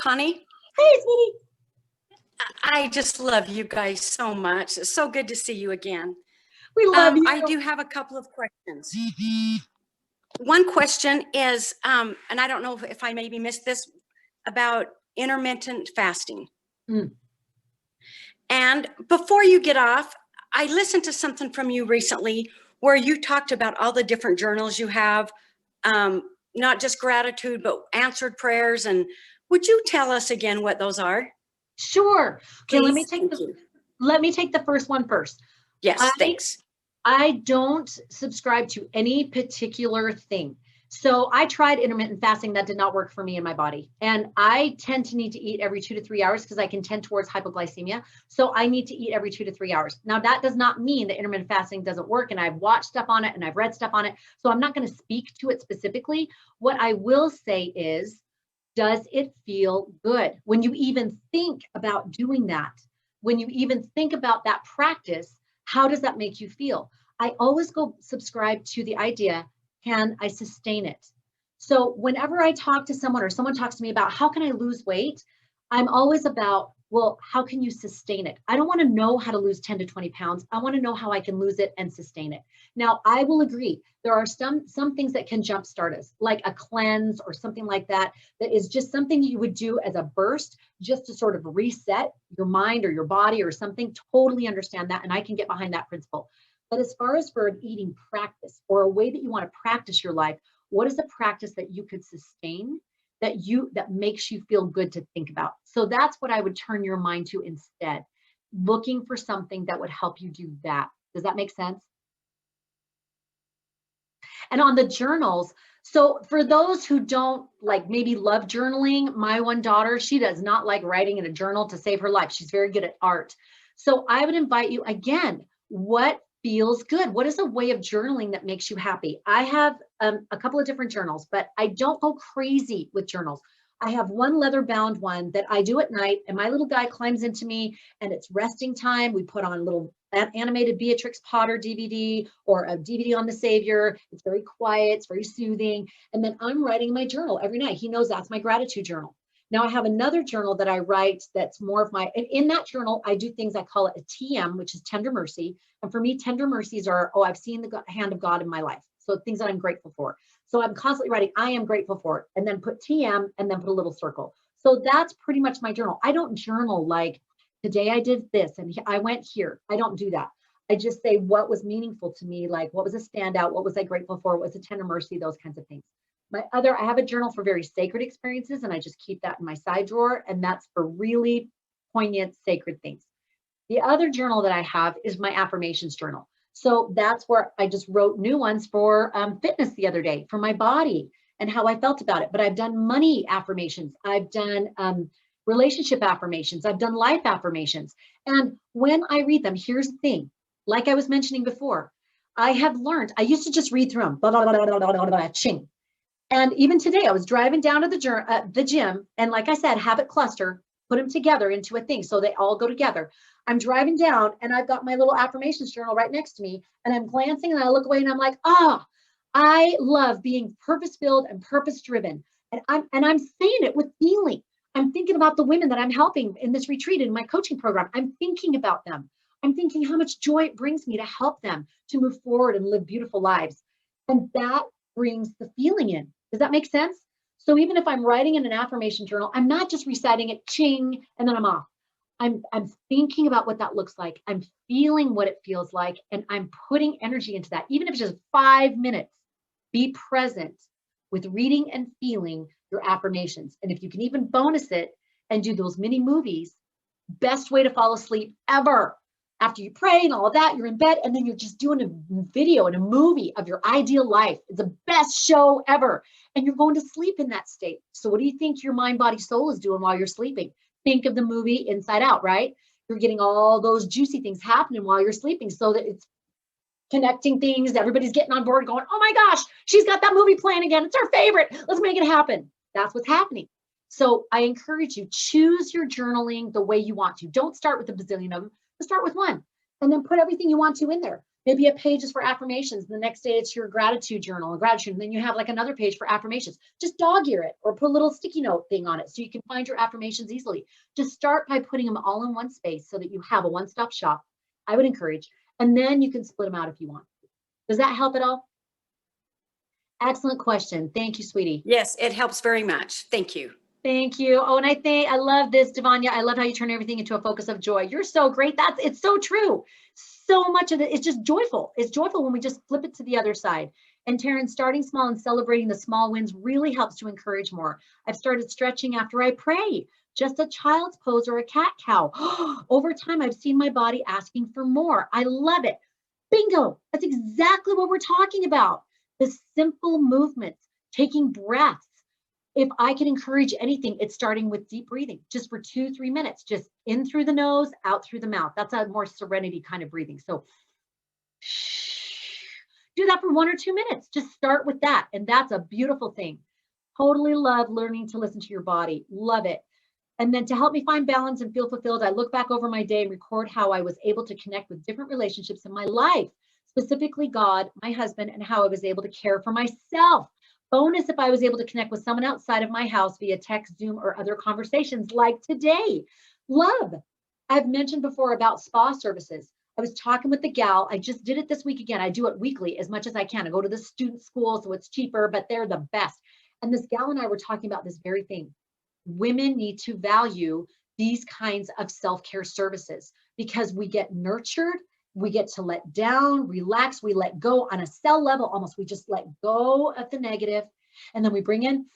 Connie, Hey, sweetie. I just love you guys so much. It's so good to see you again. We love you. I do have a couple of questions. One question is, and I don't know if I maybe missed this, about intermittent fasting. Mm. And before you get off, I listened to something from you recently where you talked about all the different journals you have, not just gratitude, but answered prayers. And would you tell us again what those are? Sure. Okay, Please? let me take the first one first. Yes, thanks. I don't subscribe to any particular thing. So I tried intermittent fasting. That did not work for me in my body. And I tend to need to eat every 2 to 3 hours because I can tend towards hypoglycemia. So I need to eat every 2 to 3 hours. Now, that does not mean that intermittent fasting doesn't work. And I've watched stuff on it and I've read stuff on it. So I'm not going to speak to it specifically. What I will say is, does it feel good? When you even think about doing that, when you even think about that practice, how does that make you feel? I always go subscribe to the idea, can I sustain it? So whenever I talk to someone or someone talks to me about how can I lose weight, I'm always about, well, how can you sustain it? I don't want to know how to lose 10 to 20 pounds. I want to know how I can lose it and sustain it. Now, I will agree. There are some things that can jumpstart us, like a cleanse or something like that, that is just something you would do as a burst, just to sort of reset your mind or your body or something. Totally understand that. And I can get behind that principle. But as far as for an eating practice or a way that you want to practice your life, what is a practice that you could sustain that makes you feel good to think about? So that's what I would turn your mind to instead, looking for something that would help you do that. Does that make sense? And on the journals, so for those who don't maybe love journaling, my one daughter, she does not like writing in a journal to save her life. She's very good at art. So I would invite you again, what feels good? What is a way of journaling that makes you happy? I have a couple of different journals, but I don't go crazy with journals. I have one leather bound one that I do at night, and my little guy climbs into me and it's resting time. We put on a little animated Beatrix Potter DVD or a DVD on the Savior. It's very quiet, it's very soothing. And then I'm writing my journal every night. He knows that's my gratitude journal. Now I have another journal that I write that's more of my, and in that journal, I do things, I call it a TM, which is tender mercy. And for me, tender mercies are, I've seen the hand of God in my life. So things that I'm grateful for. So I'm constantly writing, I am grateful for it, and then put TM and then put a little circle. So that's pretty much my journal. I don't journal like, today I did this and I went here. I don't do that. I just say what was meaningful to me, like what was a standout, what was I grateful for, what was a tender mercy, those kinds of things. I have a journal for very sacred experiences, and I just keep that in my side drawer, and that's for really poignant, sacred things. The other journal that I have is my affirmations journal. So that's where I just wrote new ones for fitness the other day, for my body and how I felt about it. But I've done money affirmations. I've done relationship affirmations. I've done life affirmations. And when I read them, here's the thing, like I was mentioning before, I have learned, I used to just read through them, blah, blah, blah, blah, blah, blah, blah, ching. And even today, I was driving down to the gym, and like I said, have it cluster, put them together into a thing so they all go together. I'm driving down, and I've got my little affirmations journal right next to me, and I'm glancing, and I look away, and I'm like, I love being purpose-filled and purpose-driven, and I'm saying it with feeling. I'm thinking about the women that I'm helping in this retreat, in my coaching program. I'm thinking about them. I'm thinking how much joy it brings me to help them to move forward and live beautiful lives, and that brings the feeling in. Does that make sense? So even if I'm writing in an affirmation journal, I'm not just reciting it, ching, and then I'm off. I'm thinking about what that looks like. I'm feeling what it feels like, and I'm putting energy into that. Even if it's just 5 minutes, be present with reading and feeling your affirmations. And if you can even bonus it and do those mini movies, best way to fall asleep ever. After you pray and all of that, you're in bed, and then you're just doing a video and a movie of your ideal life. It's the best show ever. And you're going to sleep in that state. So what do you think your mind, body, soul is doing while you're sleeping? Think of the movie Inside Out, right? You're getting all those juicy things happening while you're sleeping, so that it's connecting things. Everybody's getting on board going, oh my gosh, she's got that movie plan again. It's her favorite. Let's make it happen. That's what's happening. So I encourage you, choose your journaling the way you want to. Don't start with a bazillion of them. Start with one, and then put everything you want to in there. Maybe a page is for affirmations. The next day it's your gratitude journal and gratitude. And then you have like another page for affirmations. Just dog ear it or put a little sticky note thing on it so you can find your affirmations easily. Just start by putting them all in one space so that you have a one-stop shop. I would encourage, and then you can split them out if you want. Does that help at all? Excellent question. Thank you, sweetie. Yes, it helps very much. Thank you. Thank you. Oh, and I love this, Devanya. I love how you turn everything into a focus of joy. You're so great. It's so true. So much of it is just joyful. It's joyful when we just flip it to the other side. And Taryn, starting small and celebrating the small wins really helps to encourage more. I've started stretching after I pray, just a child's pose or a cat cow. Over time, I've seen my body asking for more. I love it. Bingo. That's exactly what we're talking about. The simple movements, taking breaths. If I can encourage anything, it's starting with deep breathing, just for 2-3 minutes, just in through the nose, out through the mouth. That's a more serenity kind of breathing. So do that for 1 or 2 minutes. Just start with that. And that's a beautiful thing. Totally love learning to listen to your body. Love it. And then to help me find balance and feel fulfilled, I look back over my day and record how I was able to connect with different relationships in my life, specifically God, my husband, and how I was able to care for myself. Bonus if I was able to connect with someone outside of my house via text, Zoom, or other conversations like today. Love. I've mentioned before about spa services. I was talking with the gal. I just did it this week again. I do it weekly as much as I can. I go to the student school, so it's cheaper, but they're the best. And this gal and I were talking about this very thing. Women need to value these kinds of self-care services because we get nurtured. We get to let down, relax, we let go on a cell level, almost we just let go of the negative, and then we bring in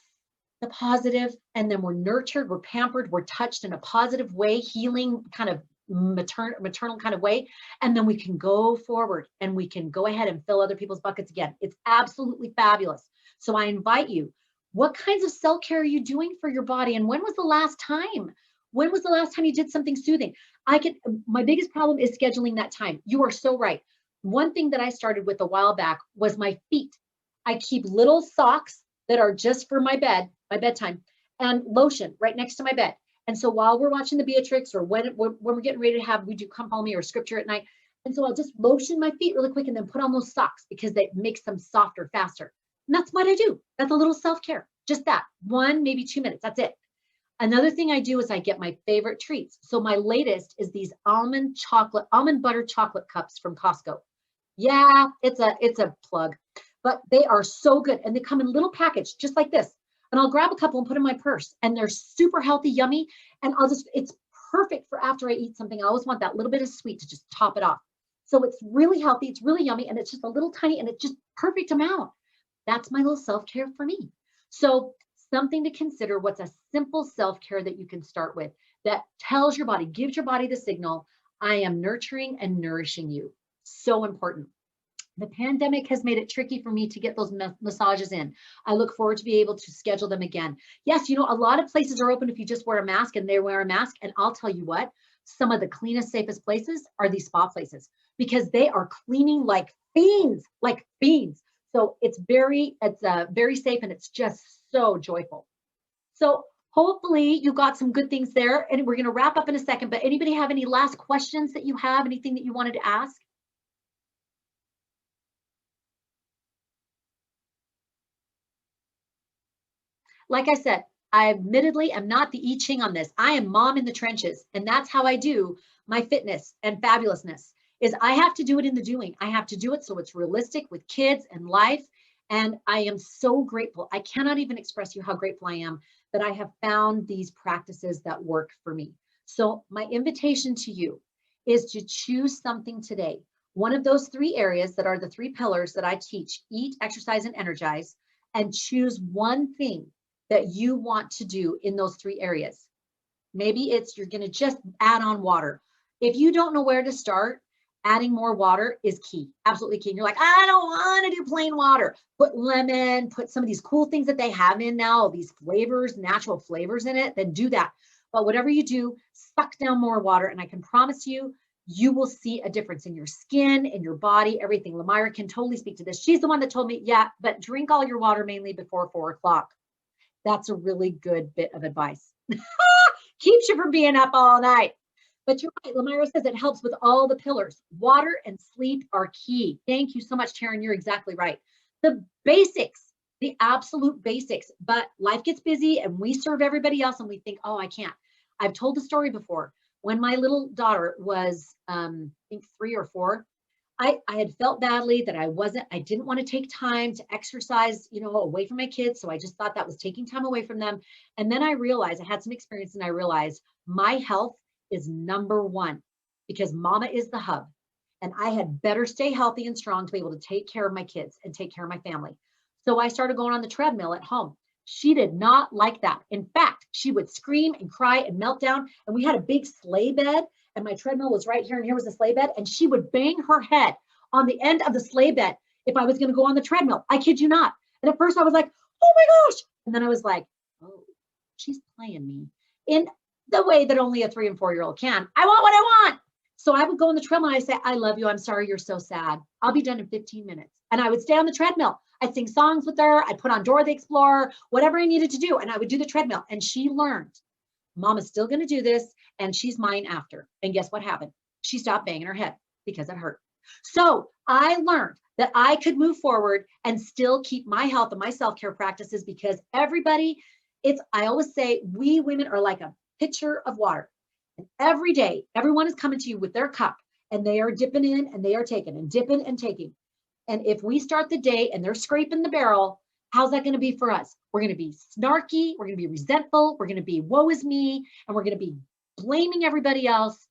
the positive, and then we're nurtured, we're pampered, we're touched in a positive way, healing kind of maternal kind of way, and then we can go forward and we can go ahead and fill other people's buckets again. It's absolutely fabulous. So I invite you, what kinds of self-care are you doing for your body, and when was the last time? When was the last time you did something soothing? My biggest problem is scheduling that time. You are so right. One thing that I started with a while back was my feet. I keep little socks that are just for my bedtime, and lotion right next to my bed. And so while we're watching the Beatrix or when we're getting ready to we do Come Follow Me or scripture at night. And so I'll just lotion my feet really quick and then put on those socks because that makes them softer, faster. And that's what I do. That's a little self-care. Just that 1, maybe 2 minutes. That's it. Another thing I do is I get my favorite treats. So my latest is these almond butter chocolate cups from Costco. Yeah, it's a plug, but they are so good. And they come in little package, just like this. And I'll grab a couple and put in my purse, and they're super healthy, yummy. And it's perfect for after I eat something. I always want that little bit of sweet to just top it off. So it's really healthy. It's really yummy. And it's just a little tiny, and it's just perfect amount. That's my little self-care for me. So something to consider, what's a simple self-care that you can start with that tells your body, gives your body the signal, I am nurturing and nourishing you. So important. The pandemic has made it tricky for me to get those massages in. I look forward to be able to schedule them again. Yes, a lot of places are open if you just wear a mask, and they wear a mask. And I'll tell you what, some of the cleanest, safest places are these spa places because they are cleaning like fiends, like fiends. So it's very safe, and it's just so joyful. So hopefully you got some good things there, and we're going to wrap up in a second, but anybody have any last questions that you have, anything that you wanted to ask? Like I said, I admittedly am not the I Ching on this. I am mom in the trenches, and that's how I do my fitness and fabulousness is I have to do it in the doing. I have to do it so it's realistic with kids and life. And I am so grateful. I cannot even express you how grateful I am that I have found these practices that work for me. So my invitation to you is to choose something today. One of those 3 areas that are the 3 pillars that I teach, eat, exercise, and energize, and choose one thing that you want to do in those 3 areas. Maybe it's you're going to just add on water. If you don't know where to start, adding more water is key, absolutely key. And you're like, I don't want to do plain water. Put lemon, put some of these cool things that they have in now, these flavors, natural flavors in it, then do that. But whatever you do, suck down more water. And I can promise you, you will see a difference in your skin, in your body, everything. Lamira can totally speak to this. She's the one that told me, yeah, but drink all your water mainly before 4 o'clock. That's a really good bit of advice. Keeps you from being up all night. But you're right. Lamira says it helps with all the pillars. Water and sleep are key. Thank you so much, Taryn. You're exactly right. The basics, the absolute basics, but life gets busy and we serve everybody else and we think, oh, I can't. I've told the story before. When my little daughter was, I think 3 or 4, I had felt badly that I didn't want to take time to exercise, away from my kids. So I just thought that was taking time away from them. And then I realized I had some experience and I realized my health is number one because mama is the hub. And I had better stay healthy and strong to be able to take care of my kids and take care of my family. So I started going on the treadmill at home. She did not like that. In fact, she would scream and cry and melt down. And we had a big sleigh bed and my treadmill was right here and here was the sleigh bed. And she would bang her head on the end of the sleigh bed if I was going to go on the treadmill. I kid you not. And at first I was like, oh my gosh. And then I was like, oh, she's playing me in the way that only a 3 and 4-year-old can. I want what I want. So I would go on the treadmill and I'd say, I love you. I'm sorry you're so sad. I'll be done in 15 minutes. And I would stay on the treadmill. I'd sing songs with her. I'd put on Dora the Explorer, whatever I needed to do. And I would do the treadmill. And she learned, Mama's still going to do this. And she's mine after. And guess what happened? She stopped banging her head because it hurt. So I learned that I could move forward and still keep my health and my self-care practices because everybody, I always say, we women are like a pitcher of water. And every day, everyone is coming to you with their cup and they are dipping in and they are taking and dipping and taking. And if we start the day and they're scraping the barrel, how's that going to be for us? We're going to be snarky. We're going to be resentful. We're going to be woe is me. And we're going to be blaming everybody else.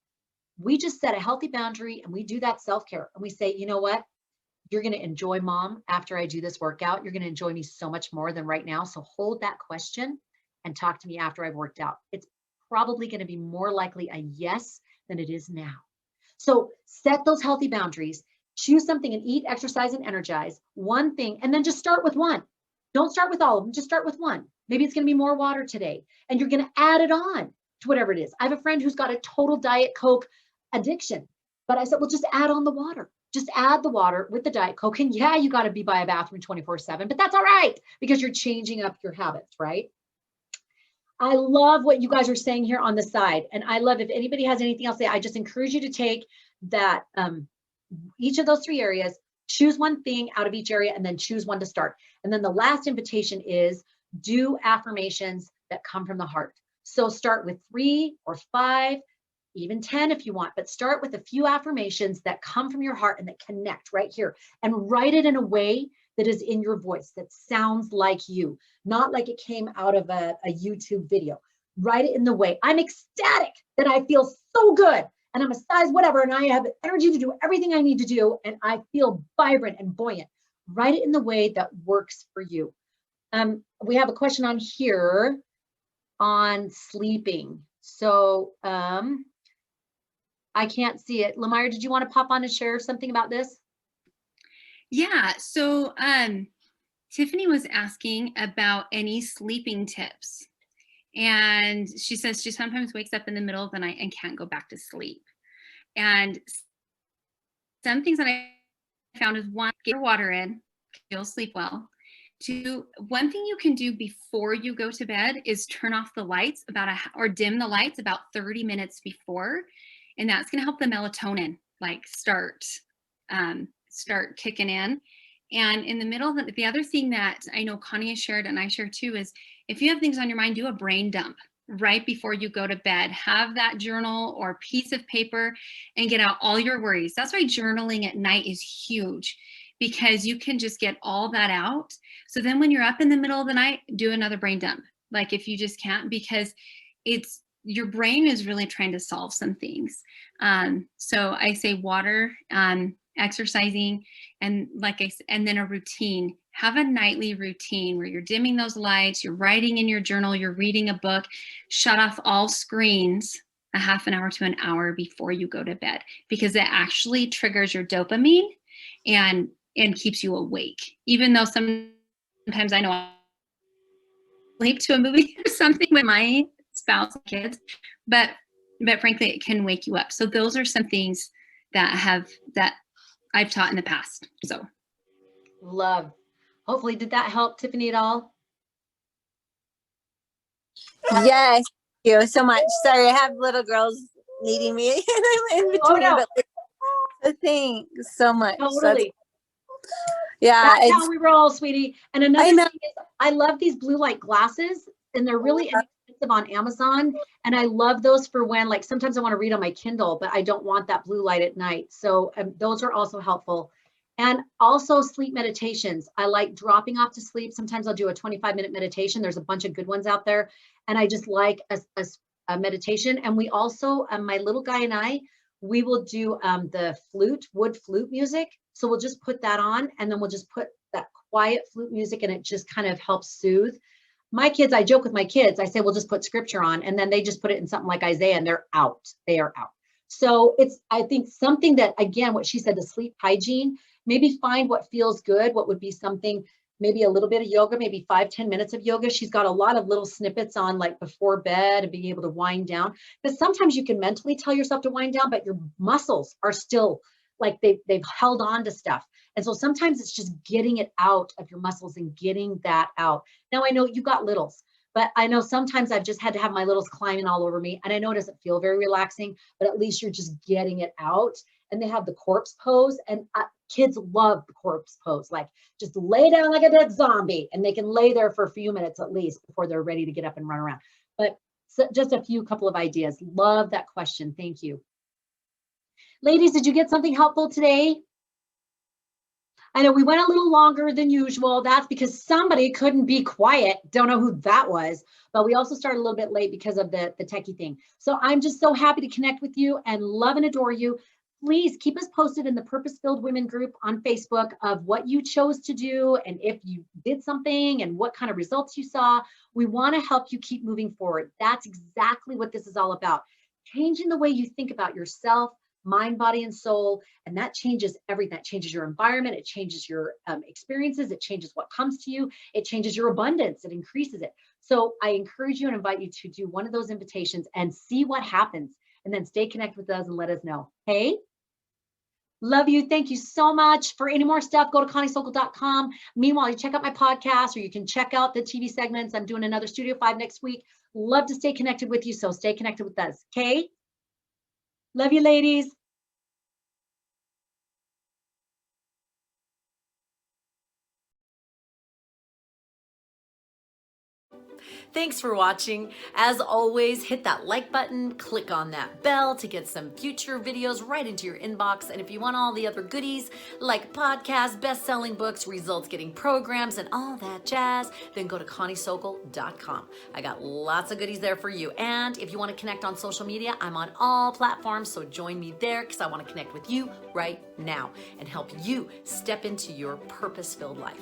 We just set a healthy boundary and we do that self-care. And we say, you know what? You're going to enjoy mom after I do this workout. You're going to enjoy me so much more than right now. So hold that question and talk to me after I've worked out. It's probably going to be more likely a yes than it is now. So set those healthy boundaries. Choose something and eat, exercise, and energize. One thing, and then just start with one. Don't start with all of them, just start with one. Maybe it's going to be more water today, and you're going to add it on to whatever it is. I have a friend who's got a total Diet Coke addiction, but I said, well, just add on the water. Just add the water with the Diet Coke. And yeah, you got to be by a bathroom 24/7, but that's all right because you're changing up your habits, right? I love what you guys are saying here on the side. And I love if anybody has anything else to say, I just encourage you to take that, each of those 3 areas, choose one thing out of each area and then choose one to start. And then the last invitation is do affirmations that come from the heart. So start with 3 or 5, even 10 if you want, but start with a few affirmations that come from your heart and that connect right here and write it in a way that is in your voice, that sounds like you, not like it came out of a YouTube video. Write it in the way, I'm ecstatic that I feel so good and I'm a size whatever and I have energy to do everything I need to do and I feel vibrant and buoyant. Write it in the way that works for you. We have a question on here on sleeping. So I can't see it. Lamira, did you want to pop on and share something about this? Yeah, so Tiffany was asking about any sleeping tips. And she says she sometimes wakes up in the middle of the night and can't go back to sleep. And some things that I found is 1, get your water in, you'll sleep well. 2, one thing you can do before you go to bed is turn off the lights or dim the lights about 30 minutes before. And that's going to help the melatonin start kicking in. And in the middle, the other thing that I know Connie has shared and I share too is if you have things on your mind, do a brain dump right before you go to bed. Have that journal or piece of paper and get out all your worries. That's why journaling at night is huge because you can just get all that out. So then when you're up in the middle of the night, do another brain dump. Like if you just can't, because your brain is really trying to solve some things. So I say water, exercising, and and then a routine. Have a nightly routine where you're dimming those lights, you're writing in your journal, you're reading a book, shut off all screens a half an hour to an hour before you go to bed, because it actually triggers your dopamine and keeps you awake. Even though sometimes I know I sleep to a movie or something with my spouse and kids, but frankly, it can wake you up. So those are some things that I've taught in the past. So love. Hopefully, did that help Tiffany at all? Yes, thank you so much. Sorry, I have little girls needing me and I'm in Oh, between, no. but like, so thanks so much. Totally. Yeah, That's it's, how we roll, sweetie. And I another know. thing is, I love these blue light glasses, and they're really inexpensive on Amazon. And I love those for when, like, sometimes I want to read on my Kindle, but I don't want that blue light at night. So those are also helpful. And also sleep meditations. I like dropping off to sleep. Sometimes I'll do a 25-minute meditation. There's a bunch of good ones out there. And I just like a meditation. And we also, my little guy and I, we will do the wood flute music. So we'll just put that on, and then we'll just put that quiet flute music, and it just kind of helps soothe. My kids, I joke with my kids, I say, we'll just put scripture on, and then they just put it in something like Isaiah, and they're out. They are out. So it's, I think, something that, again, what she said, the sleep hygiene, maybe find what feels good, what would be something, maybe a little bit of yoga, maybe 5-10 minutes of yoga. She's got a lot of little snippets on, like before bed and being able to wind down. Because sometimes you can mentally tell yourself to wind down, but your muscles are still like they've held on to stuff. And so sometimes it's just getting it out of your muscles and getting that out. Now I know you got littles, but I know sometimes I've just had to have my littles climbing all over me. And I know it doesn't feel very relaxing, but at least you're just getting it out. And they have the corpse pose, and kids love the corpse pose. Like, just lay down like a dead zombie, and they can lay there for a few minutes at least before they're ready to get up and run around. But so just a couple of ideas. Love that question. Thank you. Ladies, did you get something helpful today? I know we went a little longer than usual. That's because somebody couldn't be quiet. Don't know who that was, but we also started a little bit late because of the techie thing. So I'm just so happy to connect with you and love and adore you. Please keep us posted in the Purpose Filled Women group on Facebook of what you chose to do and if you did something and what kind of results you saw. We want to help you keep moving forward. That's exactly what this is all about. Changing the way you think about yourself, mind, body, and soul. And that changes everything. That changes your environment. It changes your experiences. It changes what comes to you. It changes your abundance. It increases it. So I encourage you and invite you to do one of those invitations and see what happens. And then stay connected with us and let us know. Hey? Love you. Thank you so much. For any more stuff, go to ConnieSokol.com. Meanwhile, you check out my podcast, or you can check out the TV segments. I'm doing another Studio 5 next week. Love to stay connected with you. So stay connected with us. Okay? Love you, ladies. Thanks for watching. As always, hit that like button, click on that bell to get some future videos right into your inbox. And if you want all the other goodies like podcasts, best-selling books, results-getting programs, and all that jazz, then go to ConnieSokol.com. I got lots of goodies there for you. And if you want to connect on social media, I'm on all platforms, so join me there because I want to connect with you right now and help you step into your purpose-filled life.